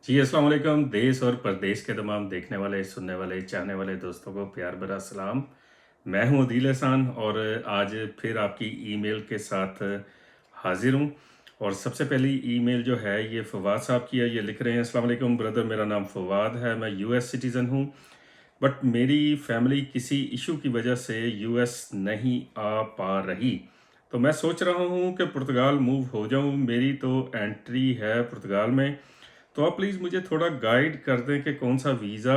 जी, अस्सलाम वालेकुम। देश और परदेश के तमाम देखने वाले, सुनने वाले, चाहने वाले दोस्तों को प्यार भरा सलाम। मैं हूँ अदील एहसान और आज फिर आपकी ईमेल के साथ हाज़िर हूँ। और सबसे पहली ईमेल जो है ये फ़वाद साहब की है। ये लिख रहे हैं, अस्सलाम वालेकुम ब्रदर, मेरा नाम फ़वाद है, मैं यूएस सिटीज़न हूँ। बट मेरी फैमिली किसी इशू की वजह से यूएस नहीं आ पा रही। तो मैं सोच रहा हूँ कि पुर्तगाल मूव हो जाऊँ। मेरी तो एंट्री है पुर्तगाल में। तो आप प्लीज़ मुझे थोड़ा गाइड कर दें कि कौन सा वीज़ा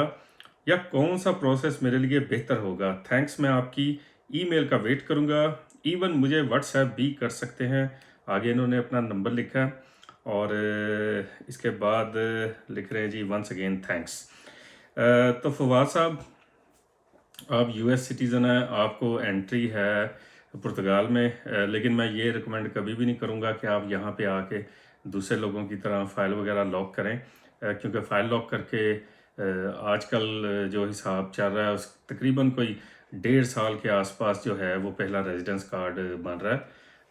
या कौन सा प्रोसेस मेरे लिए बेहतर होगा। थैंक्स, मैं आपकी ईमेल का वेट करूँगा। इवन मुझे व्हाट्सएप भी कर सकते हैं। आगे इन्होंने अपना नंबर लिखा है और इसके बाद लिख रहे हैं जी, वंस अगेन थैंक्स। तो फवाद साहब, आप यूएस सिटीज़न हैं, आपको एंट्री है पुर्तगाल में, लेकिन मैं ये रिकमेंड कभी भी नहीं करूँगा कि आप यहाँ पे आके दूसरे लोगों की तरह फ़ाइल वगैरह लॉक करें, क्योंकि फ़ाइल लॉक करके आजकल जो हिसाब चल रहा है उस तकरीबन कोई 1.5 साल के आसपास जो है वो पहला रेजिडेंस कार्ड बन रहा है।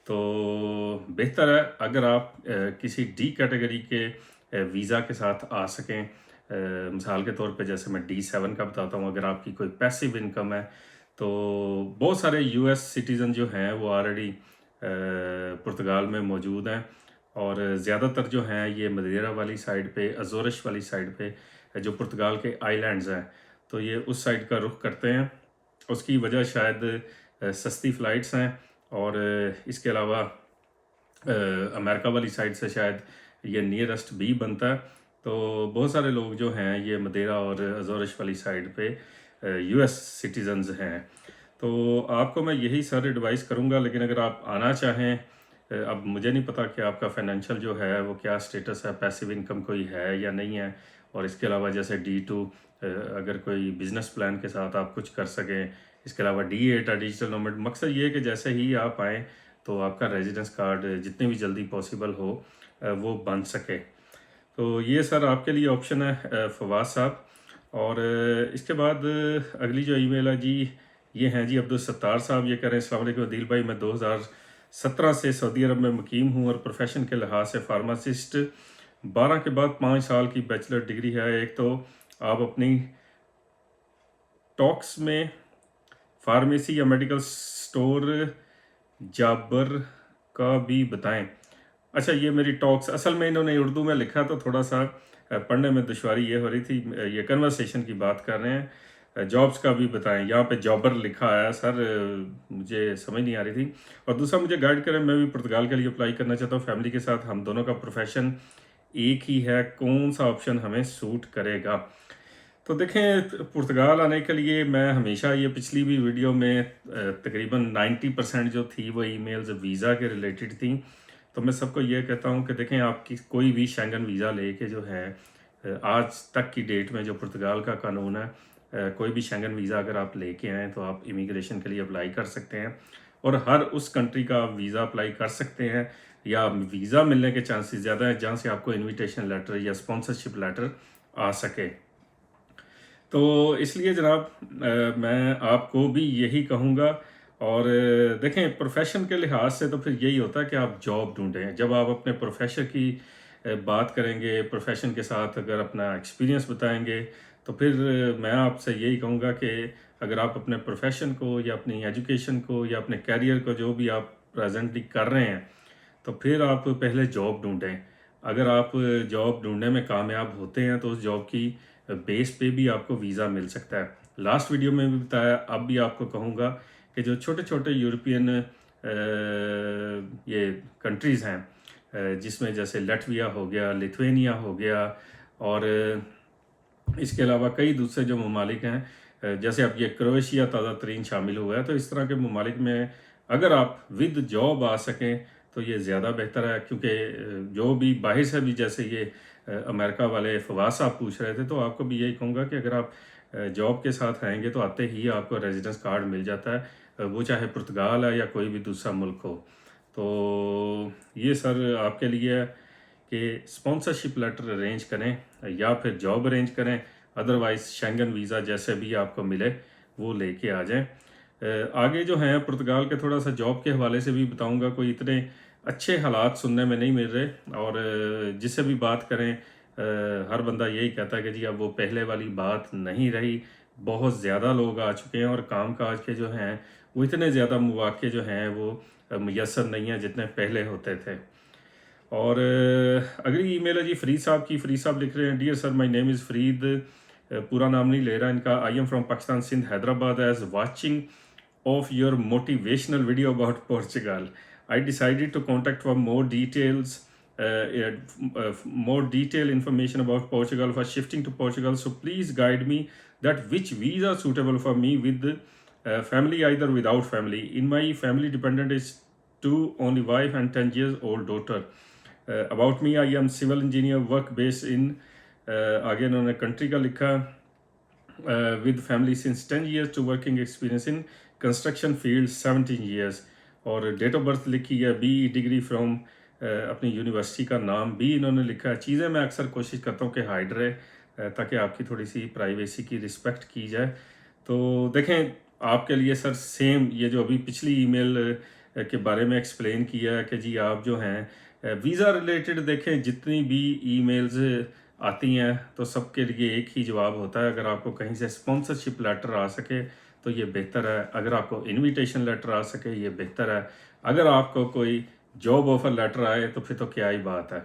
तो बेहतर है अगर आप किसी डी कैटेगरी के वीज़ा के साथ आ सकें। मिसाल के तौर पे जैसे मैं D7 का बताता हूँ, अगर आपकी कोई पैसिव इनकम है तो बहुत सारे यूएस सिटीज़न जो हैं वो ऑलरेडी पुर्तगाल में मौजूद हैं। और ज़्यादातर जो हैं ये मदेरा वाली साइड पे, अज़ोरिश वाली साइड पे, जो पुर्तगाल के आइलैंड्स हैं, तो ये उस साइड का रुख करते हैं। उसकी वजह शायद सस्ती फ़्लाइट्स हैं और इसके अलावा अमेरिका वाली साइड से शायद ये नियरेस्ट भी बनता है। तो बहुत सारे लोग जो हैं ये मदेरा और अज़ोरिश वाली साइड पे यूएस सिटीजन्स हैं। तो आपको मैं यही सर एडवाइस करूँगा, लेकिन अगर आप आना चाहें, अब मुझे नहीं पता कि आपका फाइनेंशियल जो है वो क्या स्टेटस है, पैसिव इनकम कोई है या नहीं है। और इसके अलावा जैसे D2, अगर कोई बिज़नेस प्लान के साथ आप कुछ कर सकें। इसके अलावा D8 डिजिटल नोमैड। मकसद ये है कि जैसे ही आप आएँ तो आपका रेजिडेंस कार्ड जितनी भी जल्दी पॉसिबल हो वो बन सके। तो ये सर आपके लिए ऑप्शन है फवाद साहब। और इसके बाद अगली जो ईमेल है जी, ये हैं जी अब्दुल सत्तार साहब। ये कह रहे हैं, अस्सलाम वालेकुम अदील भाई, मैं 2017 से सऊदी अरब में मुकीम हूँ और प्रोफेशन के लिहाज से फार्मासिस्ट। 12 के बाद 5 साल की बैचलर डिग्री है। एक तो आप अपनी टॉक्स में फार्मेसी या मेडिकल स्टोर जाबर का भी बताएं। अच्छा, ये मेरी टॉक्स असल में इन्होंने उर्दू में लिखा तो थोड़ा सा पढ़ने में दुश्वारी ये हो रही थी। ये कन्वर्सेशन की बात कर रहे हैं। जॉब्स का भी बताएं। यहाँ पे जॉबर लिखा आया सर, मुझे समझ नहीं आ रही थी। और दूसरा, मुझे गाइड करें, मैं भी पुर्तगाल के लिए अप्लाई करना चाहता हूँ फैमिली के साथ। हम दोनों का प्रोफेशन एक ही है, कौन सा ऑप्शन हमें सूट करेगा। तो देखें, पुर्तगाल आने के लिए मैं हमेशा, ये पिछली भी वीडियो में तकरीबन 90% जो थी वो ईमेल्स वीज़ा के रिलेटेड थी। तो मैं सबको ये कहता हूँ कि देखें, आपकी कोई भी शेंगन वीज़ा लेके जो है आज तक की डेट में जो पुर्तगाल का कानून है, कोई भी शेंगन वीज़ा अगर आप लेके आएँ तो आप इमिग्रेशन के लिए अप्लाई कर सकते हैं और हर उस कंट्री का वीज़ा अप्लाई कर सकते हैं, या वीज़ा मिलने के चांसेस ज़्यादा हैं जहाँ से आपको इनविटेशन लेटर या स्पॉन्सरशिप लेटर आ सके। तो इसलिए जनाब, मैं आपको भी यही कहूँगा। और देखें, प्रोफेशन के लिहाज से तो फिर यही होता है कि आप जॉब ढूंढें। जब आप अपने प्रोफेशन की बात करेंगे, प्रोफेशन के साथ अगर अपना एक्सपीरियंस बताएंगे, तो फिर मैं आपसे यही कहूँगा कि अगर आप अपने प्रोफेशन को या अपनी एजुकेशन को या अपने कैरियर को, जो भी आप प्रेजेंटली कर रहे हैं, तो फिर आप पहले जॉब ढूंढें। अगर आप जॉब ढूंढने में कामयाब होते हैं तो उस जॉब की बेस पे भी आपको वीज़ा मिल सकता है। लास्ट वीडियो में भी बताया, अब भी आपको कहूँगा कि जो छोटे छोटे यूरोपियन ये कंट्रीज़ हैं, जिसमें जैसे लटविया हो गया, लिथुआनिया हो गया, और इसके अलावा कई दूसरे जो ममालिक हैं, जैसे अब ये क्रोएशिया ताज़ा तरीन शामिल हुआ है। तो इस तरह के ममालिक में अगर आप विद जॉब आ सकें तो ये ज़्यादा बेहतर है, क्योंकि जो भी बाहर से भी, जैसे ये अमेरिका वाले फवाद साहब पूछ रहे थे, तो आपको भी यही कहूँगा कि अगर आप जॉब के साथ आएंगे तो आते ही आपको रेजिडेंस कार्ड मिल जाता है, वो चाहे पुर्तगाल है या कोई भी दूसरा मुल्क हो। तो ये सर आपके लिए है कि स्पॉन्सरशिप लेटर अरेंज करें या फिर जॉब अरेंज करें। अदरवाइज़ शेंगन वीज़ा जैसे भी आपको मिले वो लेके आ जाएं। आगे जो हैं पुर्तगाल के, थोड़ा सा जॉब के हवाले से भी बताऊंगा। कोई इतने अच्छे हालात सुनने में नहीं मिल रहे, और जिससे भी बात करें हर बंदा यही कहता है कि जी अब वो पहले वाली बात नहीं रही, बहुत ज़्यादा लोग आ चुके हैं और काम काज के जो हैं वो इतने ज़्यादा मौक़े जो हैं वो मुयस्सर नहीं हैं जितने पहले होते थे। और अगली ईमेल है जी फ़रीद साहब की। फ़रीद साहब लिख रहे हैं, dear sir my name is Farid, पूरा नाम नहीं ले रहा इनका। I am from Pakistan Sindh Hyderabad. As watching of your motivational video about Portugal, I decided to contact for more details, more detailed information about Portugal for shifting to Portugal. So please guide me that which visa suitable for me with family, either without family. In my family dependent is two, only wife and 10 years old daughter. About me, I am civil engineer, work based in आगे उन्होंने country का लिखा, with family since 10 years to working experience in construction field 17 years, और date of birth लिखी है B degree from अपनी university का नाम भी इन्होंने लिखा है। चीज़ें मैं अक्सर कोशिश करता हूँ कि हाइड रहे ताकि आपकी थोड़ी सी प्राइवेसी की रिस्पेक्ट की जाए। तो देखें आपके लिए सर सेम ये जो अभी पिछली ईमेल के बारे में एक्सप्लेन किया है कि जी आप जो हैं वीज़ा रिलेटेड देखें जितनी भी ईमेल्स आती हैं तो सबके लिए एक ही जवाब होता है, अगर आपको कहीं से स्पॉन्सरशिप लेटर आ सके तो ये बेहतर है, अगर आपको इनविटेशन लेटर आ सके ये बेहतर है, अगर आपको कोई जॉब ऑफर लेटर आए तो फिर तो क्या ही बात है।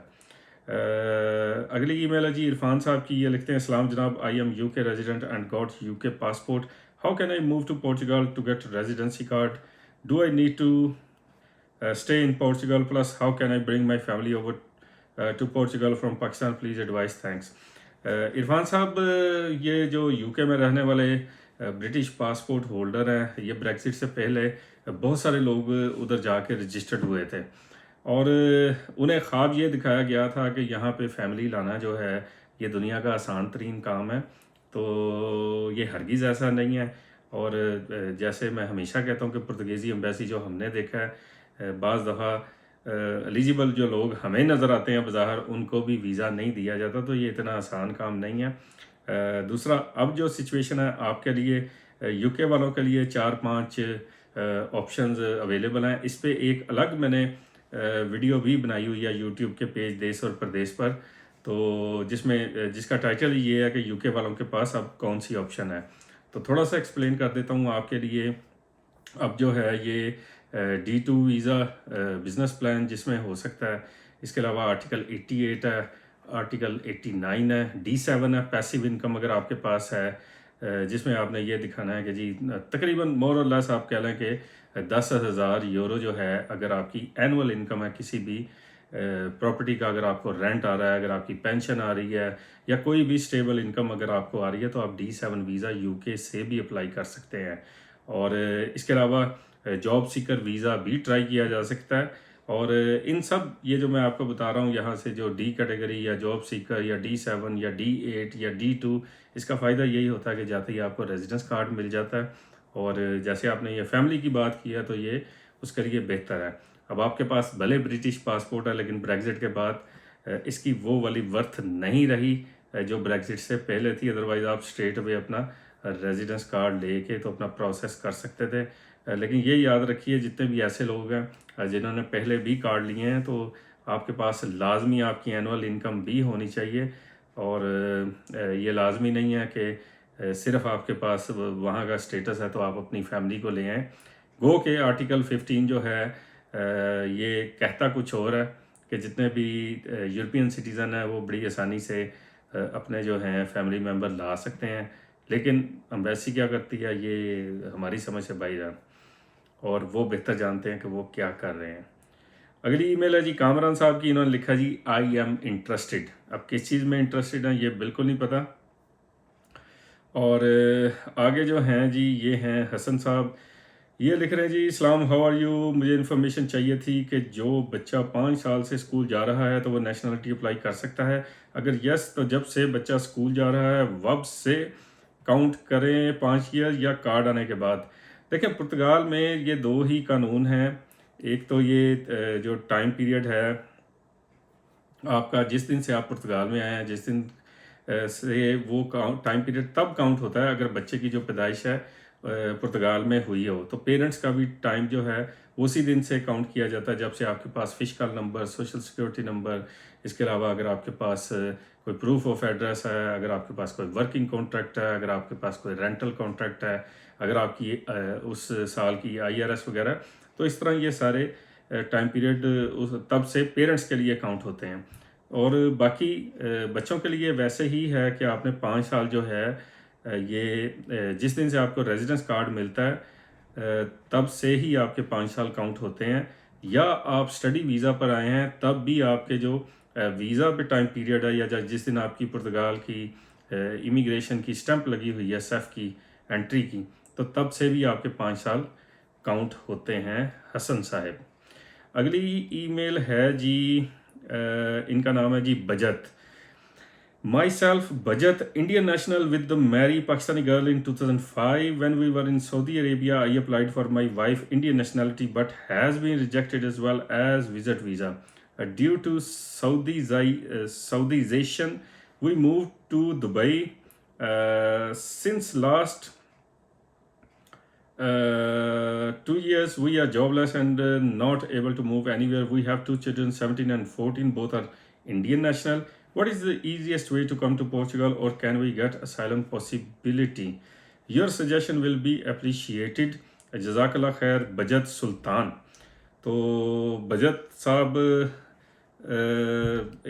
अगली ईमेल है जी इरफान साहब की। ये लिखते हैं, सलाम जनाब, I am UK resident and got UK passport, how can I move to Portugal to get residency card, do I need to stay in Portugal, plus how can I bring my family over to Portugal from Pakistan, please advice, thanks। Irfan साहब ये जो UK में रहने वाले British passport holder हैं, ये Brexit से पहले बहुत सारे लोग उधर जाके रजिस्टर्ड हुए थे और उन्हें ख्वाब ये दिखाया गया था कि यहाँ पे फैमिली लाना जो है ये दुनिया का आसान तरीन काम है, तो ये हरगिज़ ऐसा नहीं है। और जैसे मैं हमेशा कहता हूँ कि पुर्तगीज़ी एम्बेसी जो हमने देखा है, बाज़ दफ़ा एलिजिबल जो लोग हमें नज़र आते हैं बज़ाहिर उनको भी वीज़ा नहीं दिया जाता, तो ये इतना आसान काम नहीं है। दूसरा, अब जो सिचुएशन है आपके लिए यूके वालों के लिए 4-5 ऑप्शंस अवेलेबल हैं। इस पे एक अलग मैंने वीडियो भी बनाई हुई है यूट्यूब के पेज देश और प्रदेश पर, तो जिसका टाइटल ये है कि यूके वालों के पास अब कौन सी ऑप्शन है। तो थोड़ा सा एक्सप्लेन कर देता हूँ आपके लिए। अब जो है ये D2 वीज़ा बिज़नेस प्लान जिसमें हो सकता है, इसके अलावा आर्टिकल 88 है, आर्टिकल 89 है, D7 है, पैसिव इनकम अगर आपके पास है जिसमें आपने ये दिखाना है कि जी तकरीबन मोर और लेस आप कह लें कि 10,000 यूरो जो है अगर आपकी एनुअल इनकम है, किसी भी प्रॉपर्टी का अगर आपको रेंट आ रहा है, अगर आपकी पेंशन आ रही है या कोई भी स्टेबल इनकम अगर आपको आ रही है तो आप D7 वीज़ा यूके से भी अप्लाई कर सकते हैं। और इसके अलावा जॉब सीकर वीज़ा भी ट्राई किया जा सकता है। और इन सब ये जो मैं आपको बता रहा हूँ यहाँ से जो डी कैटेगरी या जॉब सीकर या D7 या D8 या D2, इसका फ़ायदा यही होता है कि जाते ही आपको रेजिडेंस कार्ड मिल जाता है। और जैसे आपने ये फैमिली की बात की है तो ये उसके लिए बेहतर है। अब आपके पास भले ब्रिटिश पासपोर्ट है लेकिन ब्रेग्जिट के बाद इसकी वो वाली वर्थ नहीं रही जो ब्रेग्जिट से पहले थी, अदरवाइज़ आप स्ट्रेट अवे अपना रेजिडेंस कार्ड लेके तो अपना प्रोसेस कर सकते थे। लेकिन ये याद रखिए जितने भी ऐसे लोग हैं जिन्होंने पहले भी कार्ड लिए हैं तो आपके पास लाजमी आपकी एनुअल इनकम भी होनी चाहिए। और ये लाजमी नहीं है कि सिर्फ आपके पास वहाँ का स्टेटस है तो आप अपनी फैमिली को ले आएँ। गो के आर्टिकल 15 जो है ये कहता कुछ और है कि जितने भी यूरोपियन सिटीज़न हैं वो बड़ी आसानी से अपने जो हैं फैमिली मेम्बर ला सकते हैं, लेकिन एम्बेसी क्या करती है ये हमारी समझ से बाहर है और वो बेहतर जानते हैं कि वो क्या कर रहे हैं। अगली ईमेल है जी कामरान साहब की। इन्होंने लिखा जी आई एम इंटरेस्टेड। अब किस चीज़ में इंटरेस्टेड हैं ये बिल्कुल नहीं पता। और आगे जो हैं जी ये हैं हसन साहब, ये लिख रहे हैं जी इस्लाम हाउ आर यू, मुझे इन्फॉर्मेशन चाहिए थी कि जो बच्चा 5 साल से स्कूल जा रहा है तो वो नेशनलिटी अप्लाई कर सकता है, अगर यस तो जब से बच्चा स्कूल जा रहा है वब से काउंट करें 5 ईयर या कार्ड आने के बाद। देखें पुर्तगाल में ये 2 ही कानून हैं। एक तो ये जो टाइम पीरियड है आपका, जिस दिन से आप पुर्तगाल में आए हैं जिस दिन से वो टाइम पीरियड तब काउंट होता है अगर बच्चे की जो पैदाइश है पुर्तगाल में हुई हो, तो पेरेंट्स का भी टाइम जो है उसी दिन से काउंट किया जाता है जब से आपके पास fiscal number, social security number इसके अलावा अगर आपके पास कोई प्रूफ ऑफ एड्रेस है, अगर आपके पास कोई वर्किंग कॉन्ट्रैक्ट है, अगर आपके पास कोई रेंटल कॉन्ट्रैक्ट है, अगर आपकी उस साल की IRS वगैरह, तो इस तरह ये सारे टाइम पीरियड उस तब से पेरेंट्स के लिए काउंट होते हैं। और बाकी बच्चों के लिए वैसे ही है कि आपने 5 साल जो है ये जिस दिन से आपको रेजिडेंस कार्ड मिलता है तब से ही आपके 5 साल काउंट होते हैं, या आप स्टडी वीज़ा पर आए हैं तब भी आपके जो वीज़ा पे टाइम पीरियड है, या जिस दिन आपकी पुर्तगाल की इमिग्रेशन की स्टैंप लगी हुई है सेफ की एंट्री की, तो तब से भी आपके 5 साल काउंट होते हैं हसन साहब। अगली ईमेल है जी, इनका नाम है जी बजत। Myself, Bajat, Indian national with the married Pakistani girl in 2005. When we were in Saudi Arabia, I applied for my wife Indian nationality but has been rejected as well as visit visa. Due to Saudization, we moved to Dubai. Since last 2 years, we are jobless and not able to move anywhere. We have 2 children, 17 and 14. Both are Indian national. What is the easiest way to come to Portugal, or can we get asylum possibility? Your suggestion will be appreciated. जज़ाकल्लाह खैर बजत सुल्तान। तो बजत साहब,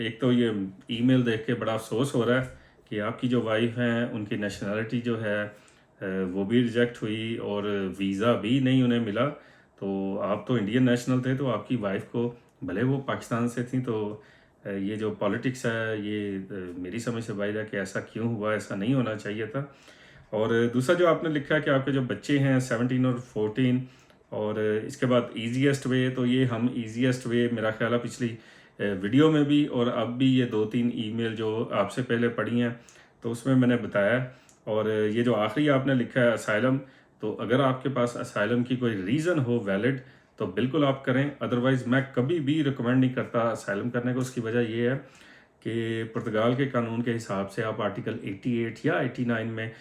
एक तो ये email देख के बड़ा अफसोस हो रहा है कि आपकी जो वाइफ हैं उनकी नेशनलिटी जो है वो भी रिजेक्ट हुई और वीज़ा भी नहीं उन्हें मिला। तो आप तो इंडियन नेशनल थे, तो आपकी वाइफ को भले वो पाकिस्तान से थी, तो ये जो पॉलिटिक्स है ये मेरी समझ से बाहर है कि ऐसा क्यों हुआ, ऐसा नहीं होना चाहिए था। और दूसरा जो आपने लिखा है कि आपके जो बच्चे हैं 17 और 14, और इसके बाद ईजीएस्ट वे, तो ये हम ईजीएस्ट वे मेरा ख्याल है पिछली वीडियो में भी और अब भी ये 2-3 ईमेल जो आपसे पहले पढ़ी हैं तो उसमें मैंने बताया। और ये जो आखिरी आपने लिखा है असाइलम, तो अगर आपके पास असाइलम की कोई रीज़न हो वैलिड तो बिल्कुल आप करें, अदरवाइज़ मैं कभी भी रिकमेंड नहीं करता असाइलम करने को। उसकी वजह ये है कि पुर्तगाल के कानून के हिसाब से आप आर्टिकल 88 या 89 में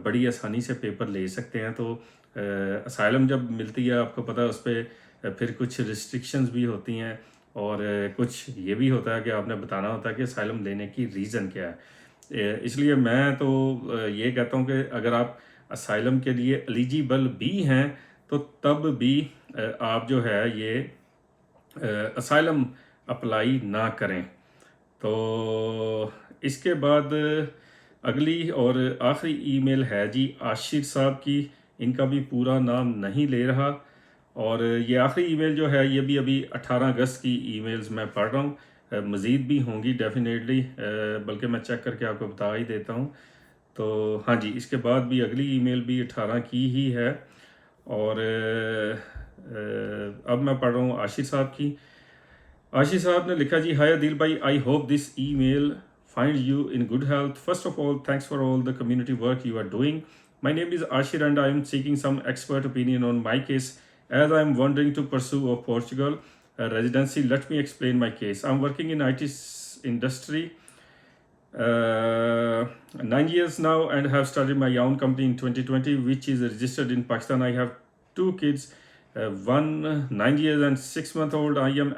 बड़ी आसानी से पेपर ले सकते हैं। तो असाइलम जब मिलती है आपको पता है उस पर फिर कुछ रिस्ट्रिक्शंस भी होती हैं, और कुछ ये भी होता है कि आपने बताना होता है कि असाइलम लेने की रीज़न क्या है। इसलिए मैं तो ये कहता हूँ कि अगर आप असाइलम के लिए एलिजिबल भी हैं तो तब भी आप जो है ये असाइलम अप्लाई ना करें। तो इसके बाद अगली और आखिरी ईमेल है जी आशिर साहब की। इनका भी पूरा नाम नहीं ले रहा, और ये आखिरी ईमेल जो है ये भी अभी 18 अगस्त की ईमेल्स मैं पढ़ रहा हूँ। मज़ीद भी होंगी डेफिनेटली, बल्कि मैं चेक करके आपको बता ही देता हूँ। तो हाँ जी, इसके बाद भी अगली ईमेल भी 18 की ही है। और अब मैं पढ़ रहा हूँ आशिर साहब की। आशिर साहब ने लिखा जी, हाय अदील भाई, I hope this email find you in good health. First of all, thanks for all the community work you are doing. My name is Ashir and I am seeking some expert opinion on my case as I am wondering to pursue of Portugal residency. Let me explain my case. I'm working in IT industry 9 years now and have started my own company in 2020 which is registered in Pakistan. I have 2 kids, one 9 years and 6 month old. I am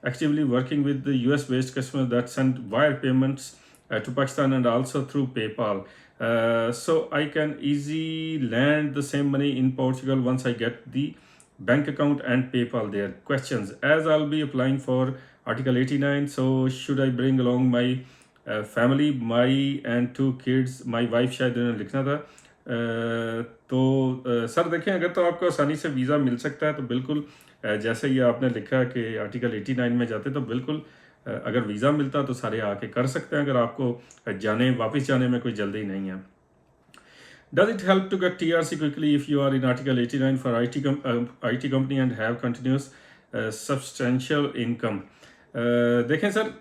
actively working with the US based customers that send wire payments to Pakistan and also through PayPal. So I can easily land the same money in Portugal once I get the bank account and PayPal there. Questions: as I'll be applying for Article 89, so should I bring along my family, my and 2 kids? My wife शायद इन्होंने लिखना था। तो sir देखें, अगर तो आपको आसानी से वीज़ा मिल सकता है तो बिल्कुल, जैसे ये आपने लिखा कि आर्टिकल 89 में जाते तो बिल्कुल अगर वीज़ा मिलता तो सारे आके कर सकते हैं, अगर आपको वापस जाने में कोई जल्दी नहीं है। Does it help to get TRC quickly if you are in Article 89 for IT company and have continuous substantial income? देखें सर,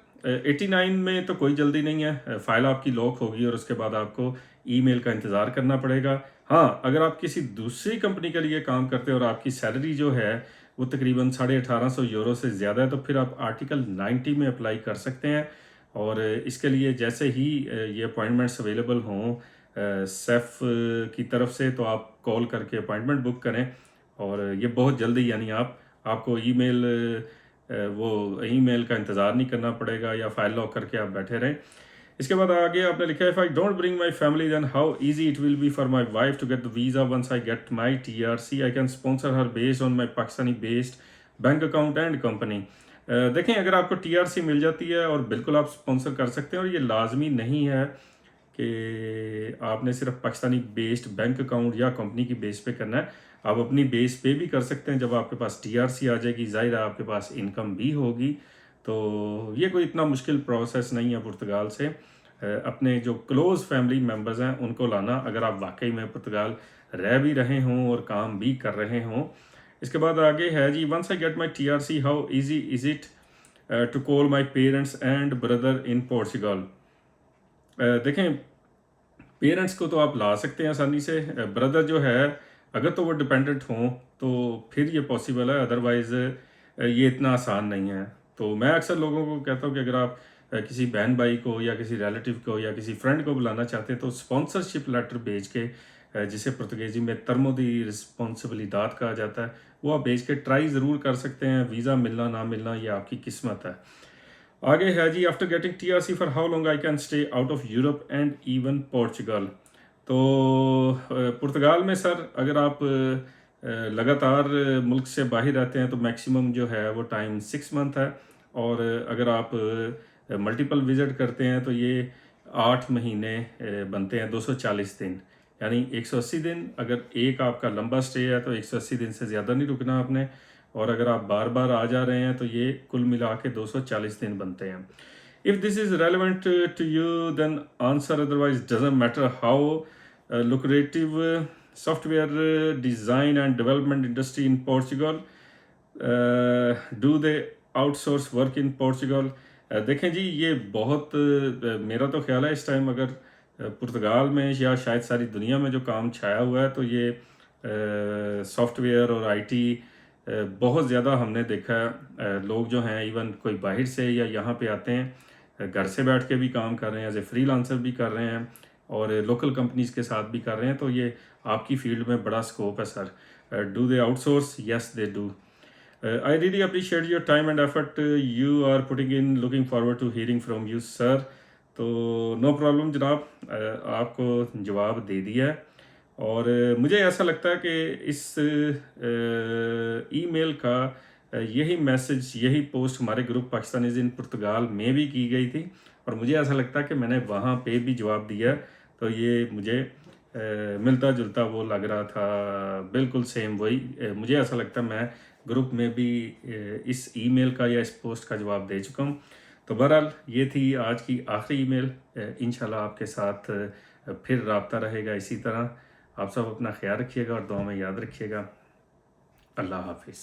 89 में तो कोई जल्दी नहीं है, फाइल आपकी लॉक होगी और उसके बाद आपको ईमेल का इंतज़ार करना पड़ेगा। हाँ, अगर आप किसी दूसरी कंपनी के लिए काम करते हैं और आपकी सैलरी जो है वो तकरीबन 1850 यूरो से ज़्यादा है, तो फिर आप आर्टिकल 90 में अप्लाई कर सकते हैं। और इसके लिए जैसे ही ये अपॉइंटमेंट्स अवेलेबल हों सेफ की तरफ से, तो आप कॉल करके अपॉइंटमेंट बुक करें। और ये बहुत जल्दी, यानी आपको ईमेल वो ईमेल का इंतज़ार नहीं करना पड़ेगा या फाइल लॉक करके आप बैठे रहें। इसके बाद आगे आपने लिखा है, if I don't bring my family then how easy it will be for my wife to get the visa once I get my TRC। I can sponsor her based on my Pakistani based bank account and company. देखें, अगर आपको TRC मिल जाती है और बिल्कुल आप sponsor कर सकते हैं, और ये लाजमी नहीं है कि आपने सिर्फ पाकिस्तानी बेस्ड बैंक अकाउंट या कंपनी की बेस पे करना है। आप अपनी बेस पे भी कर सकते हैं। जब आपके पास TRC आ जाएगी, ज़ाहिर है आपके पास इनकम भी होगी। तो ये कोई इतना मुश्किल प्रोसेस नहीं है पुर्तगाल से। अपने जो क्लोज़ फैमिली मेम्बर्स हैं उनको लाना, अगर आप वाकई में पुर्तगाल रह भी रहे हों और काम भी कर रहे हों। इसके बाद आगे है जी, once I get my TRC how easy is it to call my parents and brother in Portugal. देखें, पेरेंट्स को तो आप ला सकते हैं आसानी से। ब्रदर जो है, अगर तो वो डिपेंडेंट हों तो फिर ये पॉसिबल है, अदरवाइज़ ये इतना आसान नहीं है। तो मैं अक्सर लोगों को कहता हूँ कि अगर आप किसी बहन भाई को या किसी रिलेटिव को या किसी फ्रेंड को बुलाना चाहते हैं तो स्पॉन्सरशिप लेटर भेज के, जिसे पुर्तगेज़ी में तरमो दी रिस्पॉन्सिबिलिदाद कहा जाता है, वो आप भेज के ट्राई ज़रूर कर सकते हैं। वीज़ा मिलना ना मिलना ये आपकी किस्मत है। आगे है जी, after getting TRC for how long I can stay out of Europe and even Portugal. तो पुर्तगाल में सर, अगर आप लगातार मुल्क से बाहर रहते हैं तो मैक्सिमम जो है वो टाइम 6 मंथ है। और अगर आप मल्टीपल विज़िट करते हैं तो ये 8 महीने बनते हैं, 240 दिन, यानी 180 दिन। अगर एक आपका लंबा स्टे है तो 180 दिन से ज़्यादा नहीं रुकना आपने। और अगर आप बार बार आ जा रहे हैं तो ये कुल मिला के 240 दिन बनते हैं। If this is relevant to you then answer, otherwise doesn't matter how lucrative software design and development industry in Portugal. Do they outsource work in Portugal? देखें जी, ये बहुत मेरा तो ख्याल है इस टाइम अगर पुर्तगाल में या शायद सारी दुनिया में जो काम छाया हुआ है तो ये सॉफ्टवेयर और IT बहुत ज़्यादा हमने देखा है। लोग जो हैं, इवन कोई बाहर से या यहाँ पे आते हैं, घर से बैठ के भी काम कर रहे हैं, एज ए फ्रीलांसर भी कर रहे हैं और लोकल कंपनीज़ के साथ भी कर रहे हैं। तो ये आपकी फील्ड में बड़ा स्कोप है sir. Do they outsource? Yes they do. I really appreciate your time and effort you are putting in, looking forward to hearing from you sir. तो नो प्रॉब्लम जनाब, आपको जवाब दे दिया है। और मुझे ऐसा लगता है कि इस ईमेल का यही मैसेज, यही पोस्ट हमारे ग्रुप पाकिस्तानीज़ इन पुर्तगाल में भी की गई थी और मुझे ऐसा लगता है कि मैंने वहाँ पे भी जवाब दिया। तो ये मुझे मिलता जुलता वो लग रहा था, बिल्कुल सेम वही। मुझे ऐसा लगता है मैं ग्रुप में भी इस ईमेल का या इस पोस्ट का जवाब दे चुका हूँ। तो बहरहाल ये थी आज की आखिरी ईमेल। इंशाल्लाह आपके साथ फिर राब्ता रहेगा इसी तरह। आप सब अपना ख्याल रखिएगा और दुआ में याद रखिएगा। अल्लाह हाफिज़।